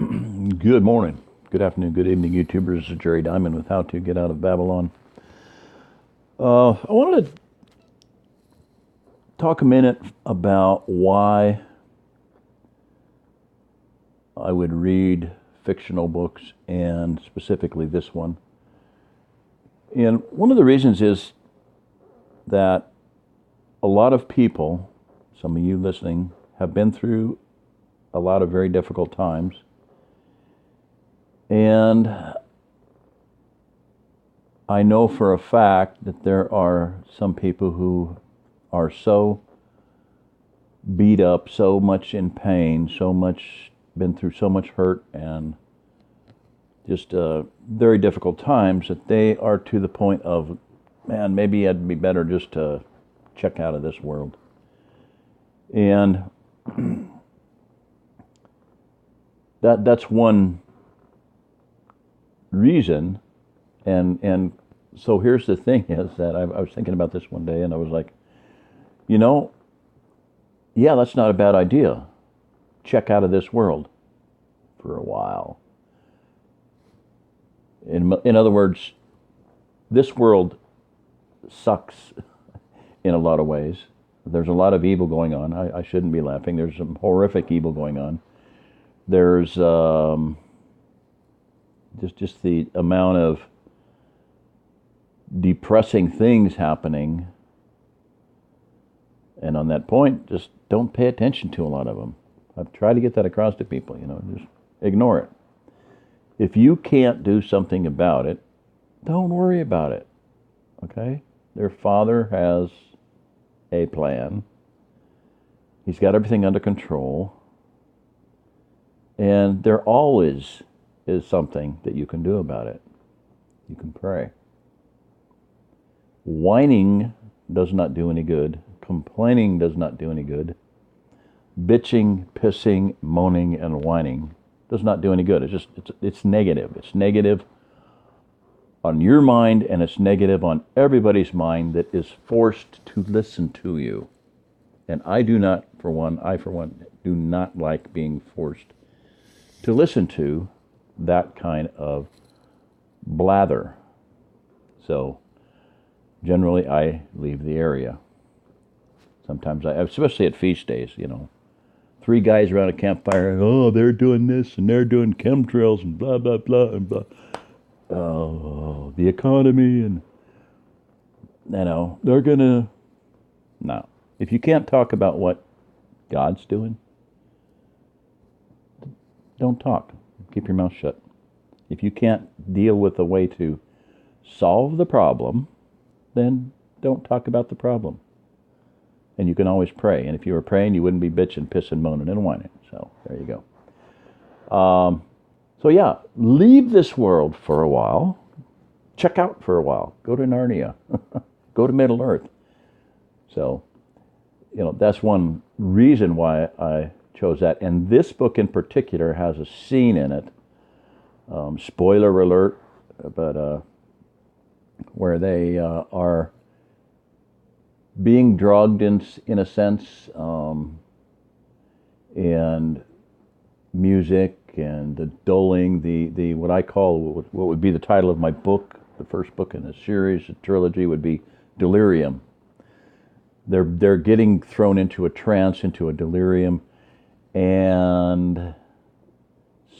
Good morning, good afternoon, good evening, YouTubers. This is Jerry Diamond with How to Get Out of Babylon. I wanted to talk a minute about why I would read fictional books, and specifically this one. And one of the reasons is that a lot of people, some of you listening, have been through a lot of very difficult times. And I know for a fact that there are some people who are so beat up, so much in pain, been through so much hurt and just very difficult times that they are to the point of, man, maybe it'd be better just to check out of this world. And that's one reason. And so here's the thing is that I was thinking about this one day, and I was like, yeah, that's not a bad idea. Check out of this world for a while. In other words, this world sucks in a lot of ways. There's a lot of evil going on. I shouldn't be laughing. There's some horrific evil going on. There's just the amount of depressing things happening. And on that point, just don't pay attention to a lot of them. I've tried to get that across to people, just ignore it. If you can't do something about it, don't worry about it, okay? Their Father has a plan. He's got everything under control. And there always is something that you can do about it. You can pray. Whining does not do any good. Complaining does not do any good. Bitching, pissing, moaning, and whining does not do any good. It's negative. It's negative on your mind, and it's negative on everybody's mind that is forced to listen to you. And I for one, do not like being forced to listen to that kind of blather. So generally I leave the area. Sometimes especially at feast days, three guys around a campfire, oh, they're doing this and they're doing chemtrails and blah, blah, blah, and blah. Oh, the economy, and, they're gonna, no. If you can't talk about what God's doing, don't talk. Keep your mouth shut. If you can't deal with a way to solve the problem, then don't talk about the problem. And you can always pray. And if you were praying, you wouldn't be bitching, pissing, moaning, and whining. So there you go. So yeah, leave this world for a while. Check out for a while. Go to Narnia. Go to Middle Earth. So, that's one reason why I chose that. And this book in particular has a scene in it. Spoiler alert, but where they are being drugged in a sense, and music and the dulling, the what I call what would be the title of my book, the first book in the series, the trilogy, would be delirium. They're getting thrown into a trance, into a delirium, and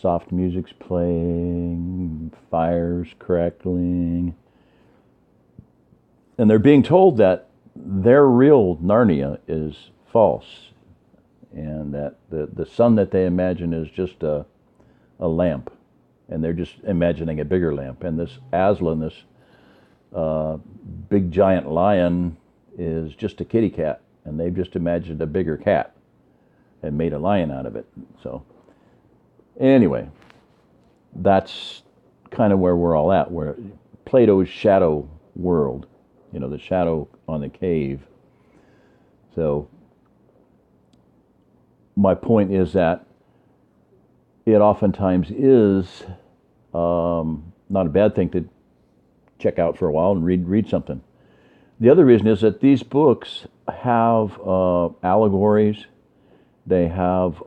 soft music's playing, fires crackling, and they're being told that their real Narnia is false, and that the sun that they imagine is just a lamp, and they're just imagining a bigger lamp. And this Aslan, this big giant lion, is just a kitty cat, and they've just imagined a bigger cat and made a lion out of it. So anyway, that's kind of where we're all at, where Plato's shadow world, the shadow on the cave. So my point is that it oftentimes is not a bad thing to check out for a while and read something. The other reason is that these books have allegories. They have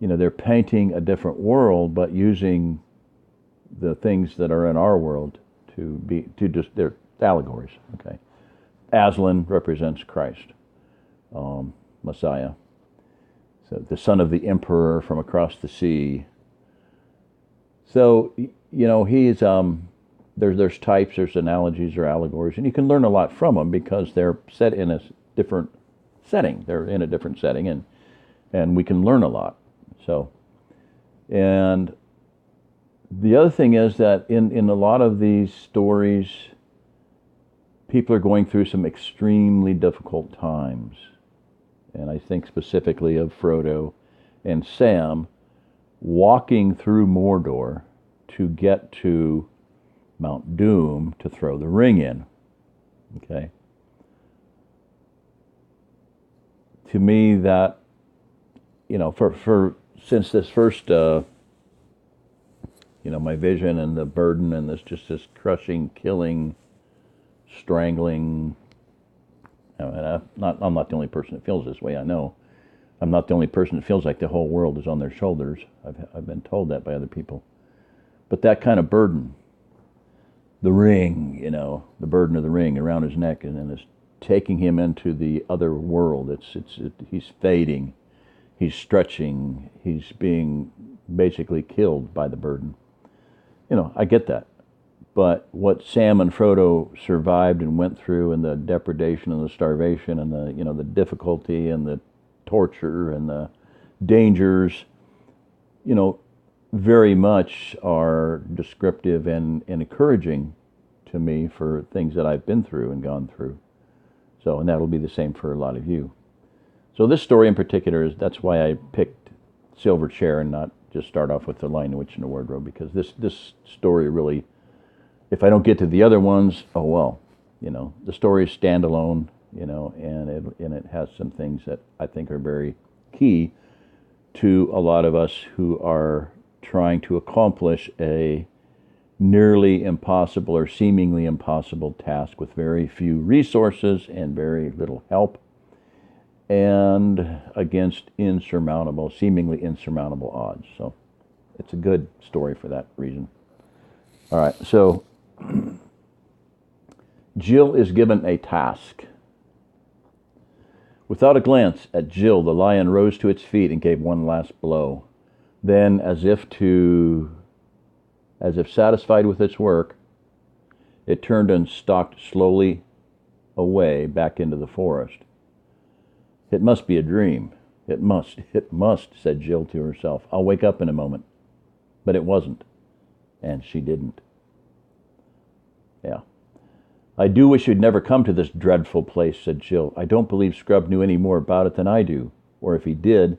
they're painting a different world, but using the things that are in our world they're allegories. Okay, Aslan represents Christ, Messiah. So the son of the emperor from across the sea. So he's there's types, there's analogies or allegories, and you can learn a lot from them because they're set in a different setting. They're in a different setting, and we can learn a lot. So, and the other thing is that in a lot of these stories, people are going through some extremely difficult times. And I think specifically of Frodo and Sam walking through Mordor to get to Mount Doom to throw the ring in. Okay? To me, that, since this first, my vision and the burden and this crushing, killing, strangling. I'm not the only person that feels this way. I know I'm not the only person that feels like the whole world is on their shoulders. I've been told that by other people. But that kind of burden, the ring, the burden of the ring around his neck, and then it's taking him into the other world. He's fading, he's stretching, he's being basically killed by the burden. I get that. But what Sam and Frodo survived and went through, and the depredation and the starvation and the difficulty and the torture and the dangers, very much are descriptive and encouraging to me for things that I've been through and gone through. So, and that'll be the same for a lot of you. So this story in particular that's why I picked Silver Chair and not just start off with The Lion, the Witch, and the Wardrobe, because this story really, if I don't get to the other ones, oh well, the story is standalone, and it has some things that I think are very key to a lot of us who are trying to accomplish a nearly impossible or seemingly impossible task with very few resources and very little help, and against seemingly insurmountable odds. So it's a good story for that reason. All right, so Jill is given a task. Without a glance at Jill, the lion rose to its feet and gave one last blow. Then, as if satisfied with its work, it turned and stalked slowly away back into the forest. It must be a dream. It must, said Jill to herself. I'll wake up in a moment. But it wasn't. And she didn't. Yeah. I do wish you'd never come to this dreadful place, said Jill. I don't believe Scrub knew any more about it than I do. Or if he did,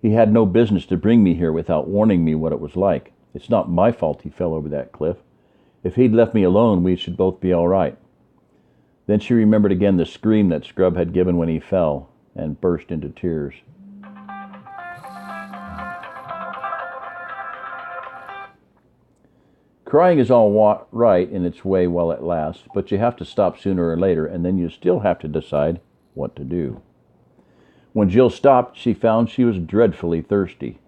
he had no business to bring me here without warning me what it was like. It's not my fault he fell over that cliff. If he'd left me alone, we should both be all right. Then she remembered again the scream that Scrub had given when he fell, and burst into tears. Crying is all right in its way while it lasts, but you have to stop sooner or later, and then you still have to decide what to do. When Jill stopped, she found she was dreadfully thirsty.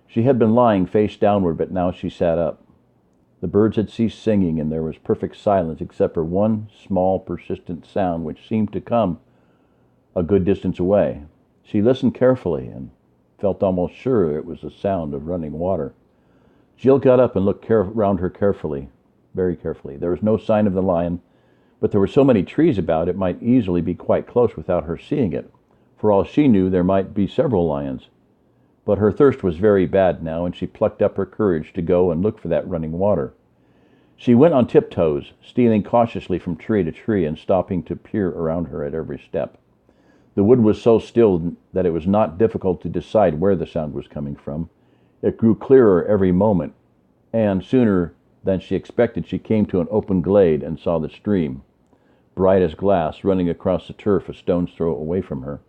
She had been lying face downward, but now she sat up. The birds had ceased singing, and there was perfect silence except for one small, persistent sound which seemed to come a good distance away. She listened carefully and felt almost sure it was the sound of running water. Jill got up and looked around her carefully, very carefully. There was no sign of the lion, but there were so many trees about it might easily be quite close without her seeing it. For all she knew, there might be several lions. But her thirst was very bad now, and she plucked up her courage to go and look for that running water. She went on tiptoes, stealing cautiously from tree to tree and stopping to peer around her at every step. The wood was so still that it was not difficult to decide where the sound was coming from. It grew clearer every moment, and sooner than she expected, she came to an open glade and saw the stream, bright as glass, running across the turf a stone's throw away from her.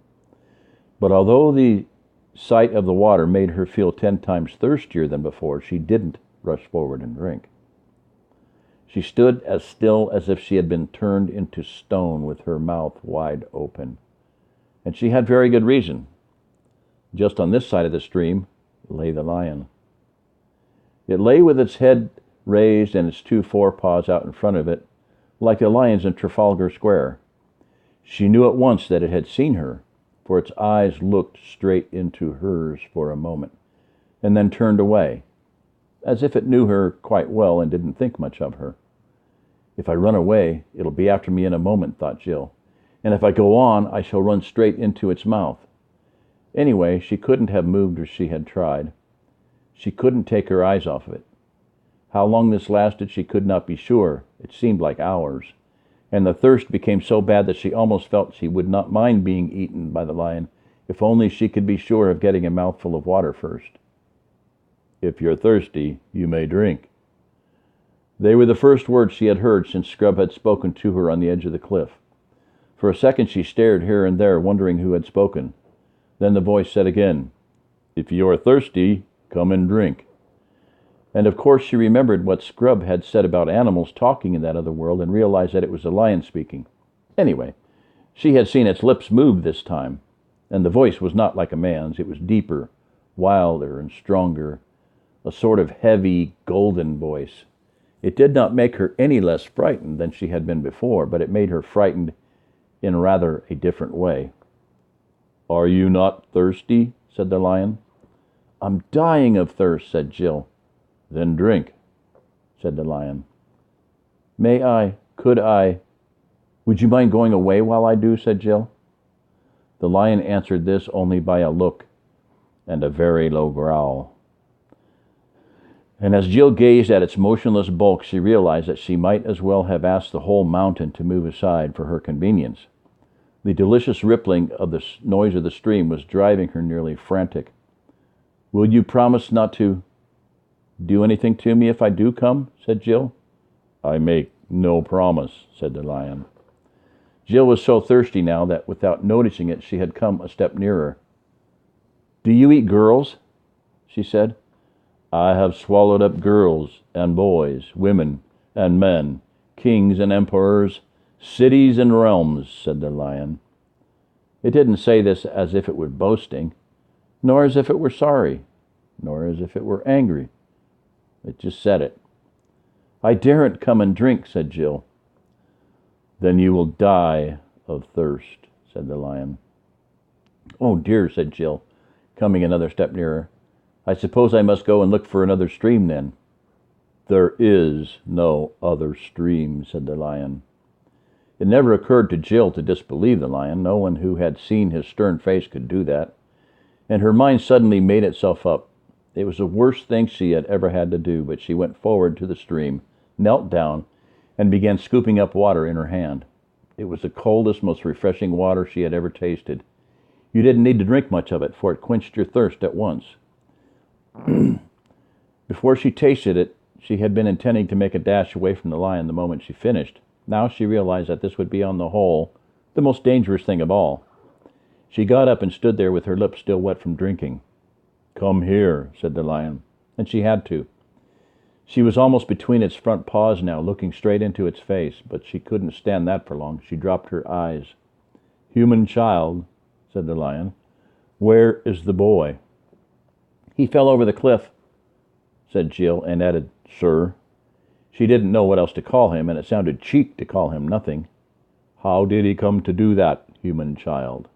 But although the sight of the water made her feel 10 times thirstier than before, she didn't rush forward and drink. She stood as still as if she had been turned into stone with her mouth wide open. And she had very good reason. Just on this side of the stream lay the lion. It lay with its head raised and its two forepaws out in front of it, like the lions in Trafalgar Square. She knew at once that it had seen her, for its eyes looked straight into hers for a moment, and then turned away, as if it knew her quite well and didn't think much of her. If I run away, it'll be after me in a moment, thought Jill, and if I go on, I shall run straight into its mouth. Anyway, she couldn't have moved if she had tried. She couldn't take her eyes off of it. How long this lasted, she could not be sure. It seemed like hours. And the thirst became so bad that she almost felt she would not mind being eaten by the lion, if only she could be sure of getting a mouthful of water first. If you're thirsty, you may drink. They were the first words she had heard since Scrub had spoken to her on the edge of the cliff. For a second she stared here and there, wondering who had spoken. Then the voice said again, "If you are thirsty, come and drink." And of course she remembered what Scrub had said about animals talking in that other world and realized that it was the lion speaking. Anyway, she had seen its lips move this time, and the voice was not like a man's. It was deeper, wilder, and stronger, a sort of heavy, golden voice. It did not make her any less frightened than she had been before, but it made her frightened in rather a different way. "Are you not thirsty?" said the lion. "I'm dying of thirst," said Jill. "Then drink," said the lion. Could I? Would you mind going away while I do?" said Jill. The lion answered this only by a look and a very low growl. And as Jill gazed at its motionless bulk, she realized that she might as well have asked the whole mountain to move aside for her convenience. The delicious rippling of the noise of the stream was driving her nearly frantic. "Will you promise not to do anything to me if I do come?" said Jill. "I make no promise," said the lion. Jill was so thirsty now that without noticing it she had come a step nearer. "Do you eat girls?" she said. "I have swallowed up girls and boys, women and men, kings and emperors, cities and realms," said the lion. It didn't say this as if it were boasting, nor as if it were sorry, nor as if it were angry. It just said it. "I daren't come and drink," said Jill. "Then you will die of thirst," said the lion. "Oh dear," said Jill, coming another step nearer. "I suppose I must go and look for another stream then." "There is no other stream," said the lion. It never occurred to Jill to disbelieve the lion. No one who had seen his stern face could do that. And her mind suddenly made itself up. It was the worst thing she had ever had to do, but she went forward to the stream, knelt down, and began scooping up water in her hand. It was the coldest, most refreshing water she had ever tasted. You didn't need to drink much of it, for it quenched your thirst at once. Before she tasted it, she had been intending to make a dash away from the lion the moment she finished. Now she realized that this would be, on the whole, the most dangerous thing of all. She got up and stood there with her lips still wet from drinking. "Come here," said the lion, and she had to. She was almost between its front paws now, looking straight into its face, but she couldn't stand that for long. She dropped her eyes. "Human child," said the lion, "where is the boy?" "He fell over the cliff," said Jill, and added, "Sir." She didn't know what else to call him, and it sounded cheek to call him nothing. "How did he come to do that, human child?"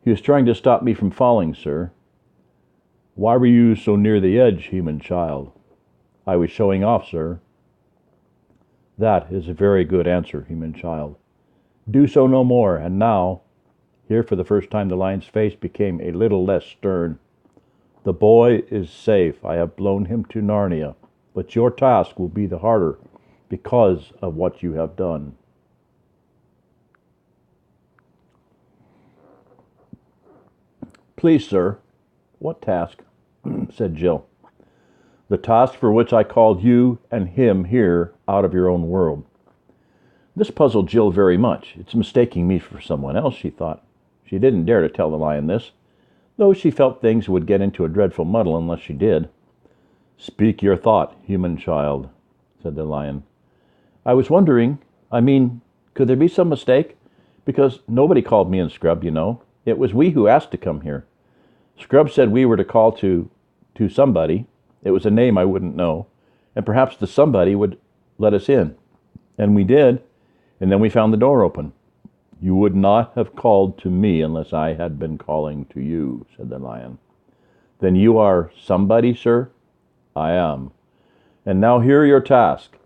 "He was trying to stop me from falling, sir." "Why were you so near the edge, human child?" "I was showing off, sir." "That is a very good answer, human child. Do so no more, and now," here for the first time the lion's face became a little less stern, "the boy is safe. I have blown him to Narnia, but your task will be the harder because of what you have done." "Please, sir." "What task?" said Jill. "The task for which I called you and him here out of your own world." This puzzled Jill very much. "It's mistaking me for someone else," she thought. She didn't dare to tell the lion this, though she felt things would get into a dreadful muddle unless she did. "Speak your thought, human child," said the lion. "I was wondering, could there be some mistake? Because nobody called me and Scrub, you know. It was we who asked to come here. Scrub said we were to call to to somebody. It was a name I wouldn't know. And perhaps the somebody would let us in. And we did. And then we found the door open. You would not have called to me unless I had been calling to you, said the lion. Then you are somebody, sir? I am. And now hear your task.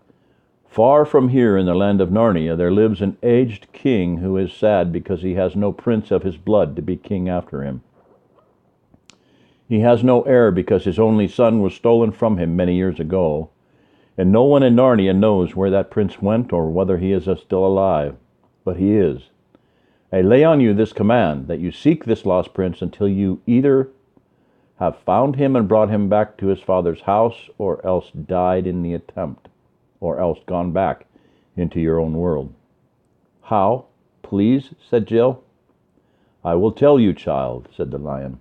Far from here in the land of Narnia there lives an aged king who is sad because he has no prince of his blood to be king after him. He has no heir because his only son was stolen from him many years ago, and no one in Narnia knows where that prince went or whether he is still alive. But he is. I lay on you this command, that you seek this lost prince until you either have found him and brought him back to his father's house, or else died in the attempt, or else gone back into your own world. How, please, said Jill. I will tell you, child, said the lion.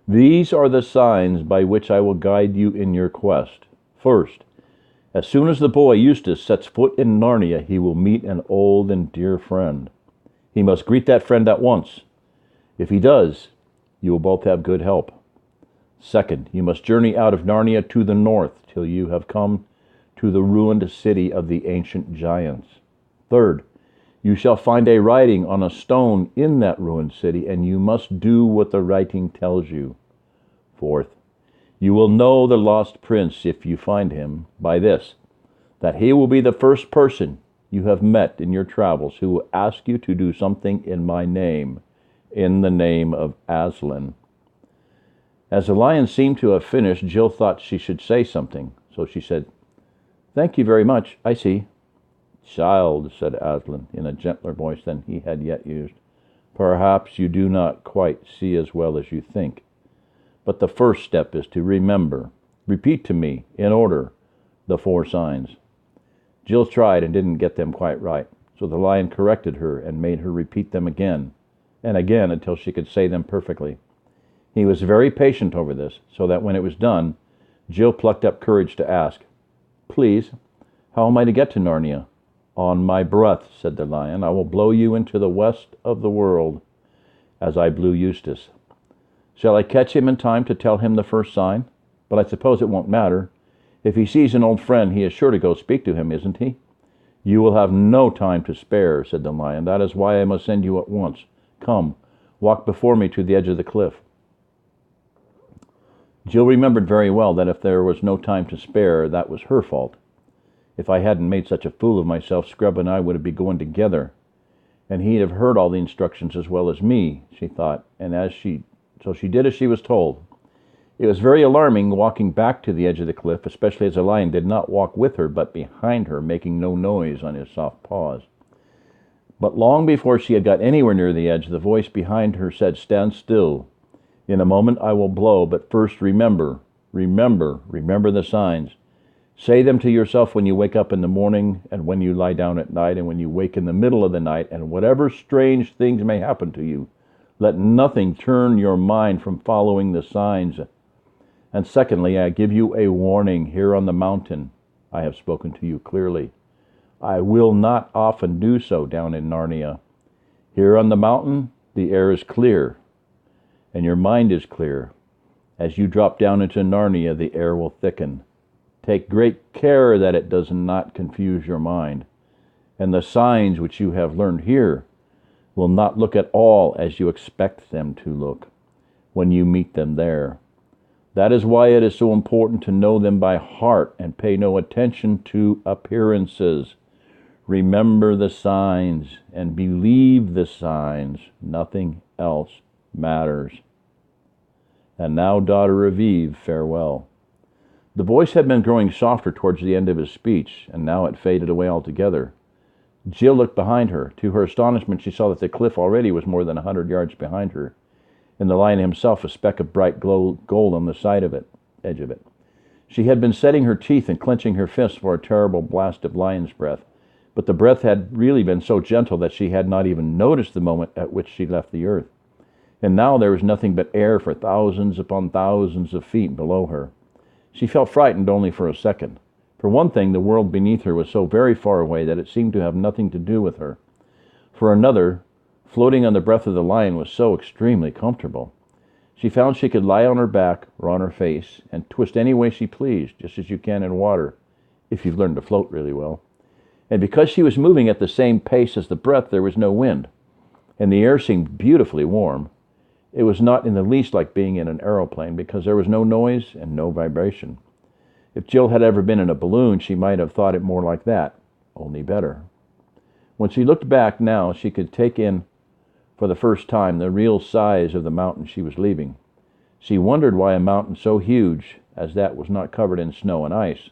These are the signs by which I will guide you in your quest. First, as soon as the boy Eustace sets foot in Narnia, he will meet an old and dear friend. He must greet that friend at once. If he does, you will both have good help. Second, you must journey out of Narnia to the north till you have come to the ruined city of the ancient giants. Third, you shall find a writing on a stone in that ruined city, and you must do what the writing tells you. Fourth, you will know the lost prince, if you find him, by this, that he will be the first person you have met in your travels who will ask you to do something in my name, in the name of Aslan. As the lion seemed to have finished, Jill thought she should say something, so she said, Thank you very much, I see. Child, said Aslan, in a gentler voice than he had yet used, perhaps you do not quite see as well as you think. But the first step is to remember. Repeat to me, in order, the 4 signs. Jill tried and didn't get them quite right, so the lion corrected her and made her repeat them again and again until she could say them perfectly. He was very patient over this, so that when it was done, Jill plucked up courage to ask, Please, how am I to get to Narnia? On my breath, said the lion, I will blow you into the west of the world, as I blew Eustace. Shall I catch him in time to tell him the first sign? But I suppose it won't matter. If he sees an old friend, he is sure to go speak to him, isn't he? You will have no time to spare, said the lion. That is why I must send you at once. Come, walk before me to the edge of the cliff. Jill remembered very well that if there was no time to spare, that was her fault. If I hadn't made such a fool of myself, Scrub and I would be going together, and he'd have heard all the instructions as well as me, she thought, so she did as she was told. It was very alarming walking back to the edge of the cliff, especially as the lion did not walk with her, but behind her, making no noise on his soft paws. But long before she had got anywhere near the edge, the voice behind her said, Stand still. In a moment I will blow, but first remember the signs. Say them to yourself when you wake up in the morning, and when you lie down at night, and when you wake in the middle of the night, and whatever strange things may happen to you, let nothing turn your mind from following the signs. And secondly, I give you a warning here on the mountain. I have spoken to you clearly. I will not often do so down in Narnia. Here on the mountain, the air is clear, and your mind is clear. As you drop down into Narnia, the air will thicken. Take great care that it does not confuse your mind. And the signs which you have learned here will not look at all as you expect them to look when you meet them there. That is why it is so important to know them by heart and pay no attention to appearances. Remember the signs and believe the signs. Nothing else matters. And now, daughter of Eve, farewell. The voice had been growing softer towards the end of his speech, and now it faded away altogether. Jill looked behind her. To her astonishment, she saw that the cliff already was more than 100 yards behind her, and the lion himself a speck of bright gold on the edge of it. She had been setting her teeth and clenching her fists for a terrible blast of lion's breath, but the breath had really been so gentle that she had not even noticed the moment at which she left the earth. And now there was nothing but air for thousands upon thousands of feet below her. She felt frightened only for a second. For one thing, the world beneath her was so very far away that it seemed to have nothing to do with her. For another, floating on the breath of the lion was so extremely comfortable. She found she could lie on her back or on her face and twist any way she pleased, just as you can in water, if you've learned to float really well. And because she was moving at the same pace as the breath, there was no wind, and the air seemed beautifully warm. It was not in the least like being in an aeroplane, because there was no noise and no vibration. If Jill had ever been in a balloon, she might have thought it more like that, only better. When she looked back now, she could take in for the first time the real size of the mountain she was leaving. She wondered why a mountain so huge as that was not covered in snow and ice.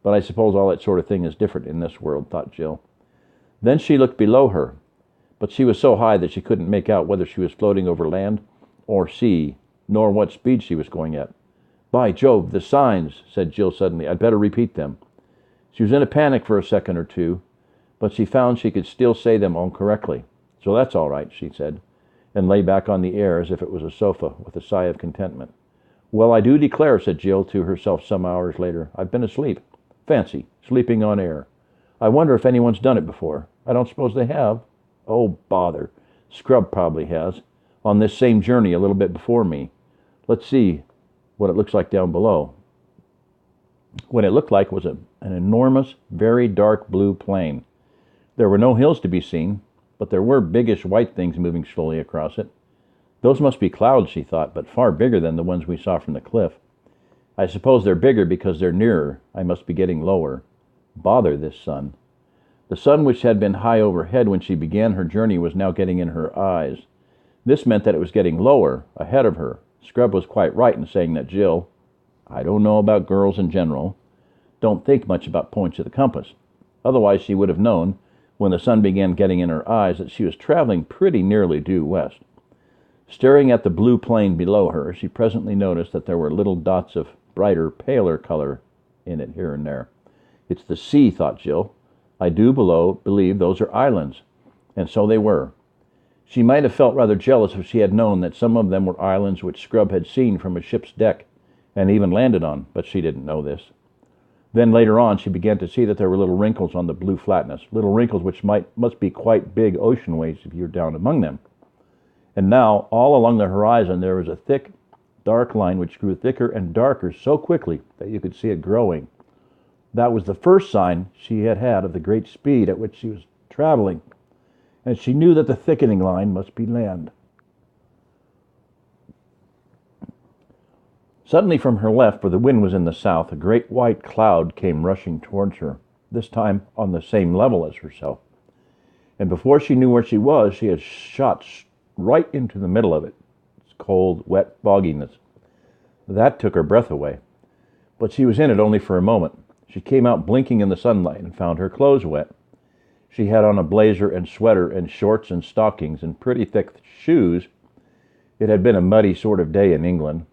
But I suppose all that sort of thing is different in this world, thought Jill. Then she looked below her, but she was so high that she couldn't make out whether she was floating over land or sea, nor what speed she was going at. By Jove, the signs, said Jill suddenly. I'd better repeat them. She was in a panic for a second or two, but she found she could still say them all correctly. So that's all right, she said, and lay back on the air as if it was a sofa with a sigh of contentment. Well, I do declare, said Jill to herself some hours later, I've been asleep. Fancy, sleeping on air. I wonder if anyone's done it before. I don't suppose they have. Oh, bother. Scrub probably has, on this same journey a little bit before me. Let's see what it looks like down below. What it looked like was an enormous, very dark blue plain. There were no hills to be seen, but there were biggish white things moving slowly across it. Those must be clouds, she thought, but far bigger than the ones we saw from the cliff. I suppose they're bigger because they're nearer. I must be getting lower. Bother this sun. The sun, which had been high overhead when she began her journey, was now getting in her eyes. This meant that it was getting lower, ahead of her. Scrub was quite right in saying that Jill, I don't know about girls in general, don't think much about points of the compass. Otherwise she would have known, when the sun began getting in her eyes, that she was traveling pretty nearly due west. Staring at the blue plain below her, she presently noticed that there were little dots of brighter, paler color in it here and there. It's the sea, thought Jill. I do believe those are islands. And so they were. She might have felt rather jealous if she had known that some of them were islands which Scrub had seen from a ship's deck and even landed on, but she didn't know this. Then later on she began to see that there were little wrinkles on the blue flatness, little wrinkles which must be quite big ocean waves if you're down among them. And now, all along the horizon, there was a thick, dark line which grew thicker and darker so quickly that you could see it growing. That was the first sign she had had of the great speed at which she was traveling, and she knew that the thickening line must be land. Suddenly from her left, for the wind was in the south, a great white cloud came rushing towards her, this time on the same level as herself. And before she knew where she was, she had shot right into the middle of it. It's cold, wet fogginess. That took her breath away. But she was in it only for a moment. She came out blinking in the sunlight and found her clothes wet. She had on a blazer and sweater and shorts and stockings and pretty thick shoes. It had been a muddy sort of day in England.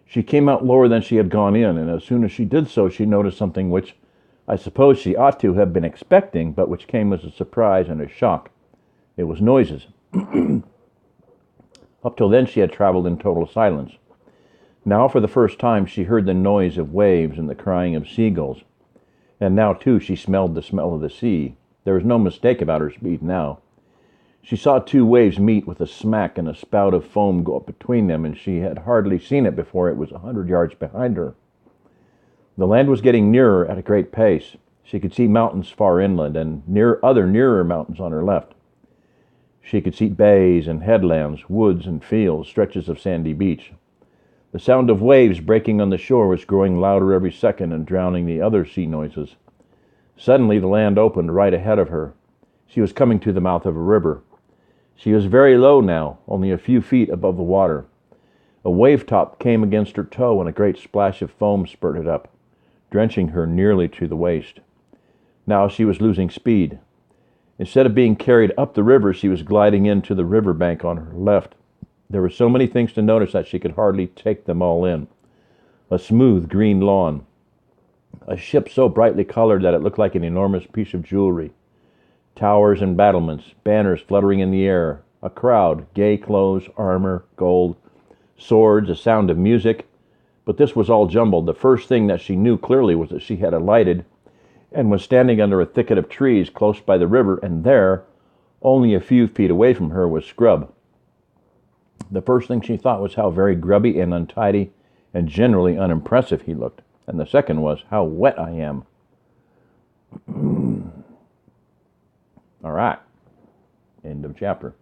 She came out lower than she had gone in, and as soon as she did so, she noticed something which I suppose she ought to have been expecting, but which came as a surprise and a shock. It was noises. Up till then she had traveled in total silence. Now for the first time she heard the noise of waves and the crying of seagulls. And now too she smelled the smell of the sea. There was no mistake about her speed now. She saw two waves meet with a smack and a spout of foam go up between them, and she had hardly seen it before it was 100 yards behind her. The land was getting nearer at a great pace. She could see mountains far inland and other nearer mountains on her left. She could see bays and headlands, woods and fields, stretches of sandy beach. The sound of waves breaking on the shore was growing louder every second and drowning the other sea noises. Suddenly the land opened right ahead of her. She was coming to the mouth of a river. She was very low now, only a few feet above the water. A wave top came against her toe and a great splash of foam spurted up, drenching her nearly to the waist. Now she was losing speed. Instead of being carried up the river, she was gliding into the river bank on her left. There were so many things to notice that she could hardly take them all in. A smooth green lawn. A ship so brightly colored that it looked like an enormous piece of jewelry. Towers and battlements, banners fluttering in the air. A crowd, gay clothes, armor, gold, swords, a sound of music. But this was all jumbled. The first thing that she knew clearly was that she had alighted and was standing under a thicket of trees close by the river, and there, only a few feet away from her, was Scrub. The first thing she thought was how very grubby and untidy and generally unimpressive he looked. And the second was, how wet I am. All right. End of chapter.